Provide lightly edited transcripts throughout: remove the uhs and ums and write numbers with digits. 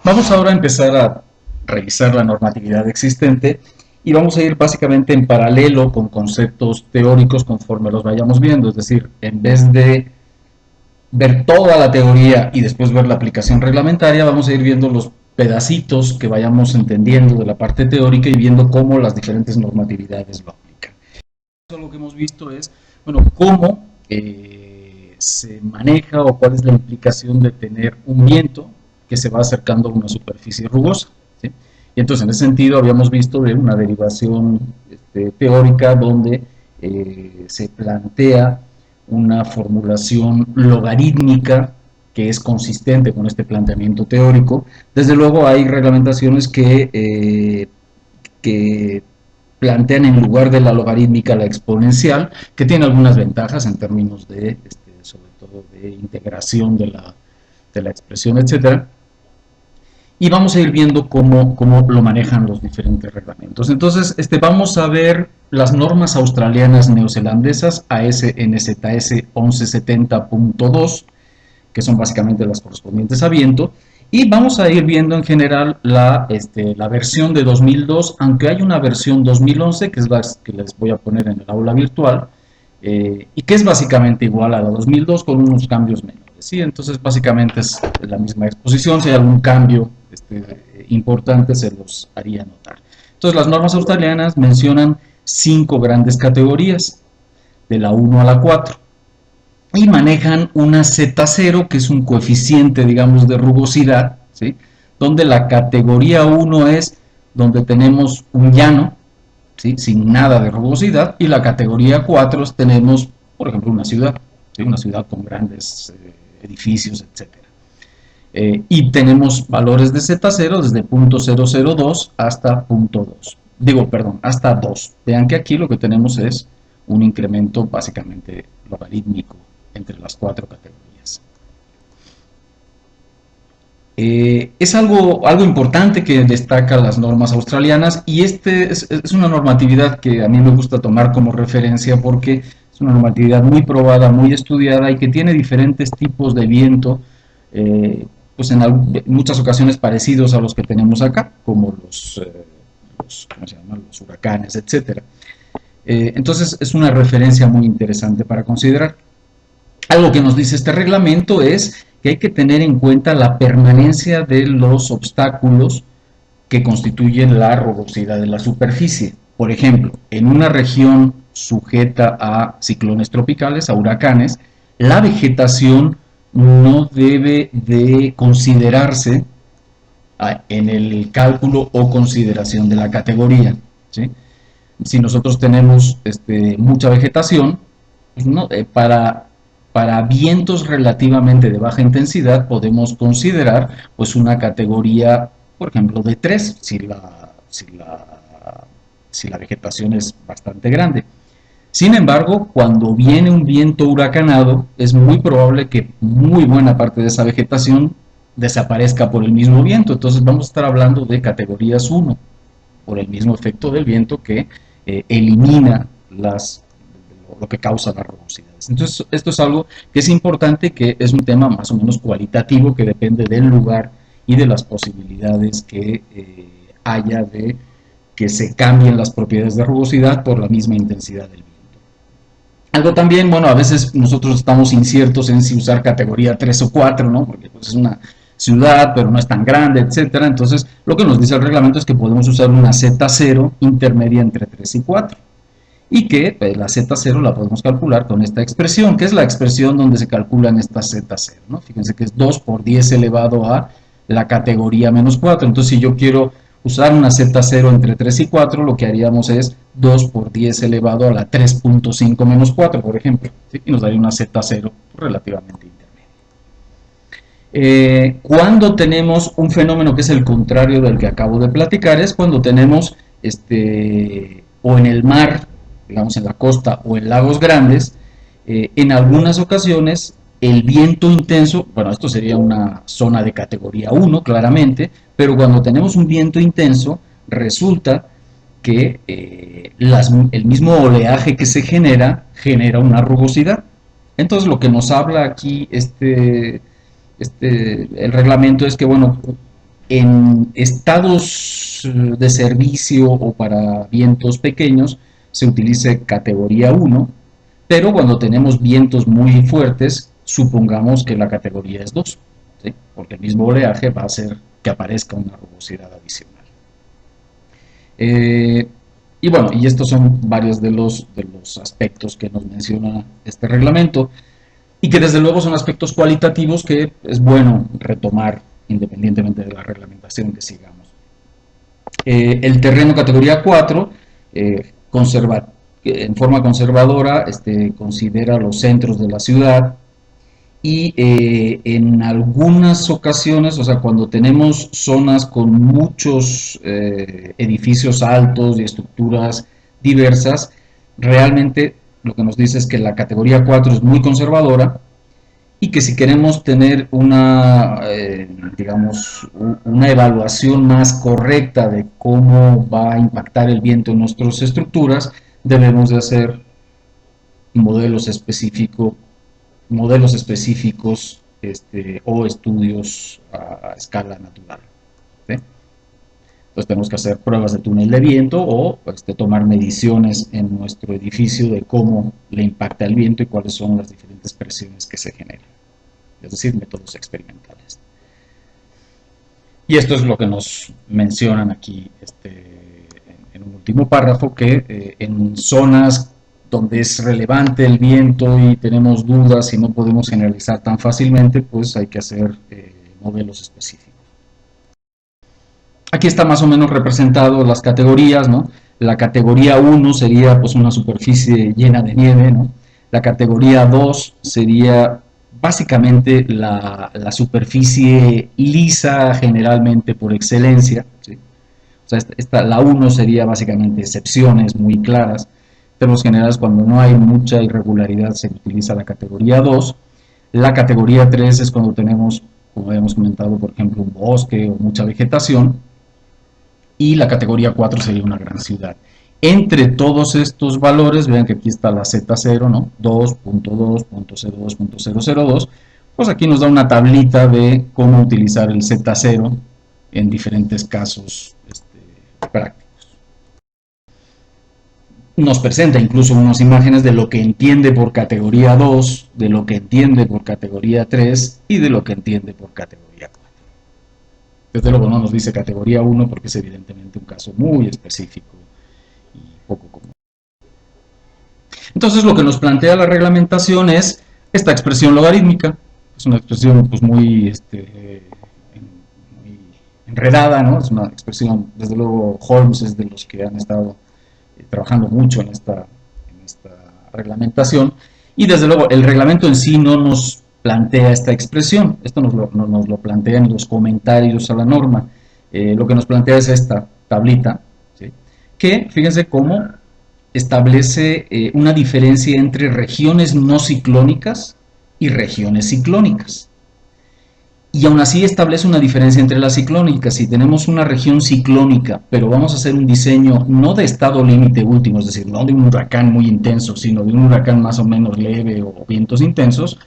Vamos ahora a empezar a revisar la normatividad existente y vamos a ir básicamente en paralelo con conceptos teóricos conforme los vayamos viendo, es decir, en vez de ver toda la teoría y después ver la aplicación reglamentaria, vamos a ir viendo los pedacitos que vayamos entendiendo de la parte teórica y viendo cómo las diferentes normatividades lo aplican. Lo que hemos visto es, bueno, cómo se maneja o cuál es la implicación de tener un viento que se va acercando a una superficie rugosa, ¿sí? Y entonces en ese sentido habíamos visto de una derivación teórica donde se plantea una formulación logarítmica que es consistente con este planteamiento teórico. Desde luego hay reglamentaciones que plantean en lugar de la logarítmica la exponencial, que tiene algunas ventajas en términos de, sobre todo, de integración de la expresión, etcétera. Y vamos a ir viendo cómo lo manejan los diferentes reglamentos. Entonces, vamos a ver las normas australianas neozelandesas AS/NZS 1170.2, que son básicamente las correspondientes a viento, y vamos a ir viendo en general la versión de 2002, aunque hay una versión 2011, que es la que les voy a poner en el aula virtual, y que es básicamente igual a la 2002 con unos cambios menores, ¿sí? Entonces básicamente es la misma exposición. Si hay algún cambio importante se los haría notar. Entonces las normas australianas mencionan 5 grandes categorías, de la 1 a la 4, y manejan una Z0, que es un coeficiente, digamos, de rugosidad, ¿sí? Donde la categoría 1 es donde tenemos un llano, ¿sí? Sin nada de rugosidad, y la categoría 4 tenemos, por ejemplo, una ciudad, ¿sí? Una ciudad con grandes edificios, etc. Y tenemos valores de Z0 desde 0.002 hasta 0.2. Digo, perdón, hasta 2. Vean que aquí lo que tenemos es un incremento básicamente logarítmico entre las 4 categorías. Es algo importante que destaca las normas australianas, y es una normatividad que a mí me gusta tomar como referencia porque es una normatividad muy probada, muy estudiada y que tiene diferentes tipos de viento, pues en muchas ocasiones parecidos a los que tenemos acá, como ¿cómo se llaman? Los huracanes, etc. Entonces es una referencia muy interesante para considerar. Algo que nos dice este reglamento es que hay que tener en cuenta la permanencia de los obstáculos que constituyen la rugosidad de la superficie. Por ejemplo, en una región sujeta a ciclones tropicales, a huracanes, la vegetación no debe de considerarse en el cálculo o consideración de la categoría, ¿sí? Si nosotros tenemos mucha vegetación, pues no, para vientos relativamente de baja intensidad podemos considerar pues una categoría, por ejemplo, de 3, si la vegetación es bastante grande. Sin embargo, cuando viene un viento huracanado, es muy probable que muy buena parte de esa vegetación desaparezca por el mismo viento. Entonces vamos a estar hablando de categorías 1, por el mismo efecto del viento que elimina lo que causa las rugosidades. Entonces esto es algo que es importante, que es un tema más o menos cualitativo, que depende del lugar y de las posibilidades que haya de que se cambien las propiedades de rugosidad por la misma intensidad del viento. Algo también, bueno, a veces nosotros estamos inciertos en si usar categoría 3 o 4, ¿no? Porque pues, es una ciudad, pero no es tan grande, etcétera. Entonces, lo que nos dice el reglamento es que podemos usar una Z0 intermedia entre 3 y 4. Y que pues, la Z0 la podemos calcular con esta expresión, que es la expresión donde se calculan estas Z0, ¿no? Fíjense que es 2 por 10 elevado a la categoría menos 4. Entonces, si yo quiero usar una Z0 entre 3 y 4, lo que haríamos es 2 por 10 elevado a la 3.5 menos 4, por ejemplo, ¿sí? Y nos daría una Z0 relativamente intermedia. Cuando tenemos un fenómeno que es el contrario del que acabo de platicar, es cuando tenemos, o en el mar, digamos en la costa, o en lagos grandes, en algunas ocasiones el viento intenso, bueno, esto sería una zona de categoría 1, claramente, pero cuando tenemos un viento intenso, resulta que el mismo oleaje que se genera una rugosidad. Entonces, lo que nos habla aquí el reglamento es que, bueno, En estados de servicio o para vientos pequeños se utilice categoría 1, pero cuando tenemos vientos muy fuertes, supongamos que la categoría es 2, ¿sí? Porque el mismo oleaje va a hacer que aparezca una rugosidad adicional. Eh, y bueno, y estos son varios de los aspectos que nos menciona este reglamento y que desde luego son aspectos cualitativos que es bueno retomar independientemente de la reglamentación que sigamos. El terreno categoría 4 conserva, en forma conservadora considera los centros de la ciudad y en algunas ocasiones, o sea, cuando tenemos zonas con muchos edificios altos y estructuras diversas, realmente lo que nos dice es que la categoría 4 es muy conservadora y que si queremos tener digamos, una evaluación más correcta de cómo va a impactar el viento en nuestras estructuras, debemos de hacer modelos específicos, o estudios a escala natural, ¿sí? Entonces tenemos que hacer pruebas de túnel de viento o tomar mediciones en nuestro edificio de cómo le impacta el viento y cuáles son las diferentes presiones que se generan, es decir, métodos experimentales. Y esto es lo que nos mencionan aquí en un último párrafo, que en zonas donde es relevante el viento y tenemos dudas y no podemos generalizar tan fácilmente, pues hay que hacer modelos específicos. Aquí está más o menos representado las categorías, ¿no? La categoría 1 sería pues una superficie llena de nieve, ¿no? La categoría 2 sería básicamente la superficie lisa generalmente por excelencia, ¿sí? O sea, la 1 sería básicamente excepciones muy claras, pero en general cuando no hay mucha irregularidad se utiliza la categoría 2. La categoría 3 es cuando tenemos, como habíamos comentado, por ejemplo, un bosque o mucha vegetación, y la categoría 4 sería una gran ciudad. Entre todos estos valores, vean que aquí está la Z0, ¿no? 2.2.02.002, pues aquí nos da una tablita de cómo utilizar el Z0 en diferentes casos prácticos. Nos presenta incluso unas imágenes de lo que entiende por categoría 2, de lo que entiende por categoría 3 y de lo que entiende por categoría 4. Desde luego no nos dice categoría 1 porque es evidentemente un caso muy específico y poco común. Entonces lo que nos plantea la reglamentación es esta expresión logarítmica. Es una expresión pues muy enredada, ¿no? Es una expresión, desde luego Holmes es de los que han estado trabajando mucho en esta reglamentación, y desde luego el reglamento en sí no nos plantea esta expresión, esto nos lo plantea en los comentarios a la norma. Lo que nos plantea es esta tablita, ¿sí? Que fíjense cómo establece una diferencia entre regiones no ciclónicas y regiones ciclónicas. Y aún así establece una diferencia entre las ciclónicas. Si tenemos una región ciclónica, pero vamos a hacer un diseño no de estado límite último, es decir, no de un huracán muy intenso, sino de un huracán más o menos leve o vientos intensos,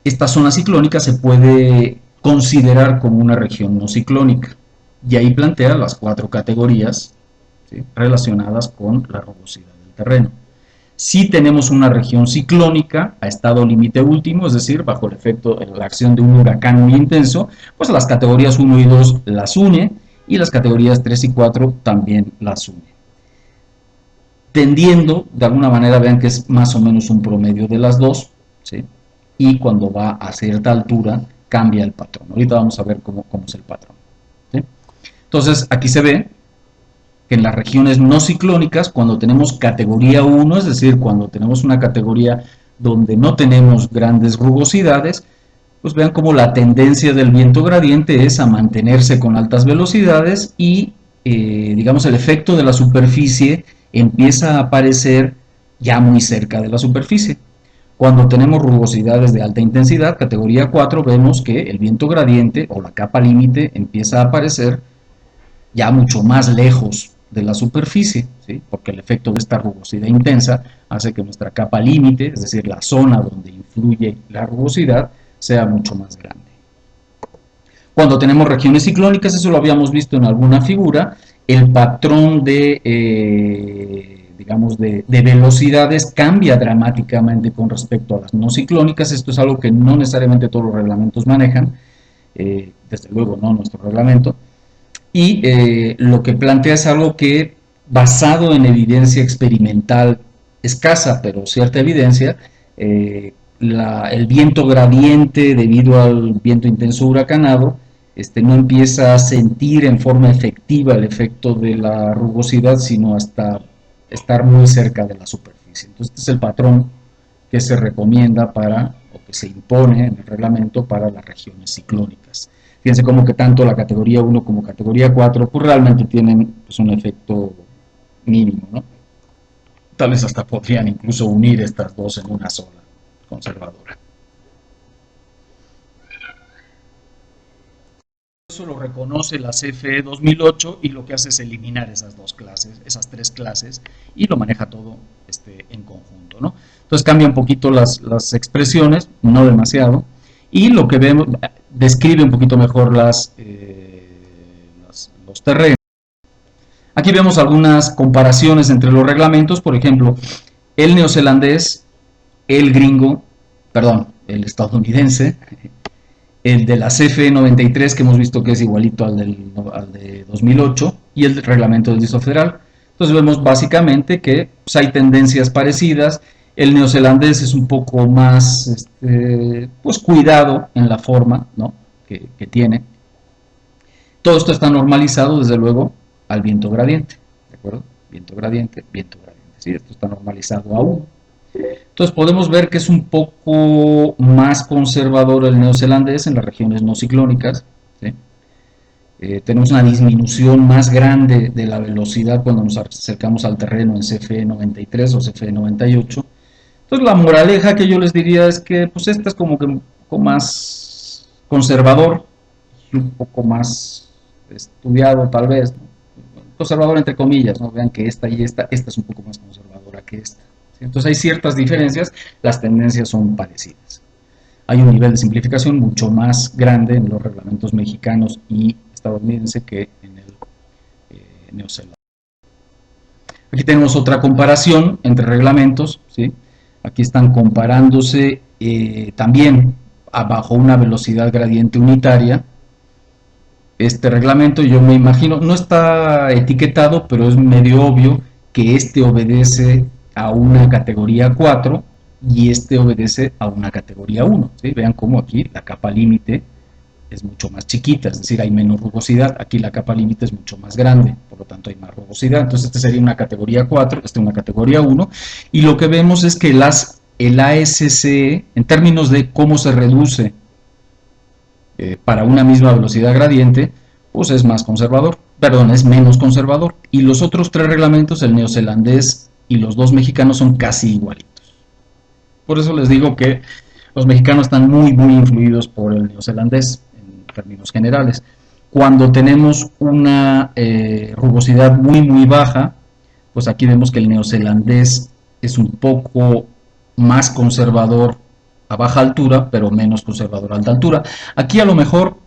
esta zona ciclónica se puede considerar como una región no ciclónica. Y ahí plantea las 4 categorías, ¿sí?, relacionadas con la rugosidad del terreno. Si tenemos una región ciclónica a estado límite último, es decir, bajo el efecto de la acción de un huracán muy intenso, pues las categorías 1 y 2 las une y las categorías 3 y 4 también las une. Tendiendo, de alguna manera, vean que es más o menos un promedio de las dos, ¿sí? Y cuando va a cierta altura cambia el patrón. Ahorita vamos a ver cómo es el patrón, ¿sí? Entonces, aquí se ve que en las regiones no ciclónicas, cuando tenemos categoría 1, es decir, cuando tenemos una categoría donde no tenemos grandes rugosidades, pues vean cómo la tendencia del viento gradiente es a mantenerse con altas velocidades y, digamos, el efecto de la superficie empieza a aparecer ya muy cerca de la superficie. Cuando tenemos rugosidades de alta intensidad, categoría 4, vemos que el viento gradiente o la capa límite empieza a aparecer ya mucho más lejos de la superficie, ¿sí? Porque el efecto de esta rugosidad intensa hace que nuestra capa límite, es decir, la zona donde influye la rugosidad, sea mucho más grande. Cuando tenemos regiones ciclónicas, eso lo habíamos visto en alguna figura, el patrón de, digamos, de velocidades cambia dramáticamente con respecto a las no ciclónicas. Esto es algo que no necesariamente todos los reglamentos manejan, desde luego no nuestro reglamento, y lo que plantea es algo que, basado en evidencia experimental escasa, pero cierta evidencia, el viento gradiente debido al viento intenso huracanado no empieza a sentir en forma efectiva el efecto de la rugosidad, sino hasta estar muy cerca de la superficie. Entonces, este es el patrón que se recomienda para, o que se impone en el reglamento para las regiones ciclónicas. Fíjense como que tanto la categoría 1 como categoría 4 pues realmente tienen pues, un efecto mínimo, ¿no? Tal vez hasta podrían incluso unir estas dos en una sola, conservadora. Eso lo reconoce la CFE 2008 y lo que hace es eliminar esas dos clases, esas tres clases, y lo maneja todo en conjunto, ¿no? Entonces cambia un poquito las expresiones, no demasiado, y lo que vemos, describe un poquito mejor los terrenos. Aquí vemos algunas comparaciones entre los reglamentos, por ejemplo, el neozelandés, el gringo, perdón, el estadounidense, el de la CFE 93, que hemos visto que es igualito al de 2008, y el reglamento del Distrito Federal. Entonces vemos básicamente que pues, hay tendencias parecidas. El neozelandés es un poco más pues, cuidado en la forma, ¿no? que tiene. Todo esto está normalizado, desde luego, al viento gradiente. ¿De acuerdo? Viento gradiente, viento gradiente. ¿Sí? Esto está normalizado a 1. Entonces podemos ver que es un poco más conservador el neozelandés en las regiones no ciclónicas. ¿Sí? Tenemos una disminución más grande de la velocidad cuando nos acercamos al terreno en CFE 93 o CFE 98. Entonces la moraleja que yo les diría es que pues este es como que un poco más conservador y un poco más estudiado tal vez, ¿no? Conservador entre comillas, ¿no? Vean que esta y esta es un poco más conservadora que esta. ¿Sí? Entonces hay ciertas diferencias, las tendencias son parecidas. Hay un nivel de simplificación mucho más grande en los reglamentos mexicanos y estadounidenses que en el neozelandés. Aquí tenemos otra comparación entre reglamentos, ¿sí? Aquí están comparándose también bajo una velocidad gradiente unitaria. Este reglamento, yo me imagino, no está etiquetado, pero es medio obvio que este obedece a una categoría 4 y este obedece a una categoría 1. ¿Sí? Vean cómo aquí la capa límite es mucho más chiquita, es decir, hay menos rugosidad. Aquí la capa límite es mucho más grande, por lo tanto hay más rugosidad. Entonces, este sería una categoría 4, este una categoría 1. Y lo que vemos es que el ASCE, en términos de cómo se reduce para una misma velocidad gradiente, pues es más conservador, perdón, es menos conservador. Y los otros tres reglamentos, el neozelandés y los dos mexicanos, son casi igualitos. Por eso les digo que los mexicanos están muy, muy influidos por el neozelandés en términos generales. Cuando tenemos una rugosidad muy, muy baja, pues aquí vemos que el neozelandés es un poco más conservador a baja altura, pero menos conservador a alta altura. Aquí a lo mejor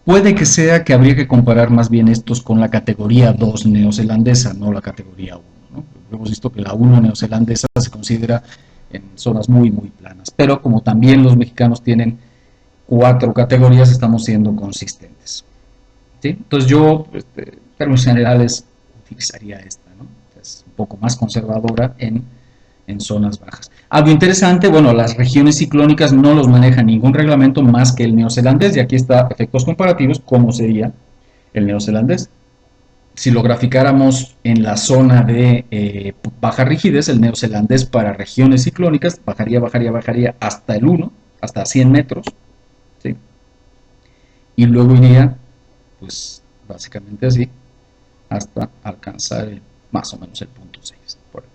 puede que sea que habría que comparar más bien estos con la categoría 2 neozelandesa, no la categoría 1. ¿No? Hemos visto que la 1 neozelandesa se considera en zonas muy, muy planas. Pero como también los mexicanos tienen 4 categorías, estamos siendo consistentes. ¿Sí? Entonces yo, en términos generales, utilizaría esta, ¿no? Es un poco más conservadora en zonas bajas. Algo interesante, bueno, las regiones ciclónicas no los maneja ningún reglamento más que el neozelandés, y aquí está efectos comparativos, cómo sería el neozelandés. Si lo graficáramos en la zona de baja rigidez, el neozelandés para regiones ciclónicas bajaría, bajaría, bajaría hasta el 1, hasta 100 metros, ¿sí? Y luego iría, pues, básicamente así, hasta alcanzar más o menos el punto 6, por aquí.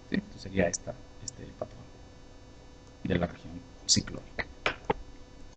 ¿Sí? Entonces sería este patrón de la región ciclónica.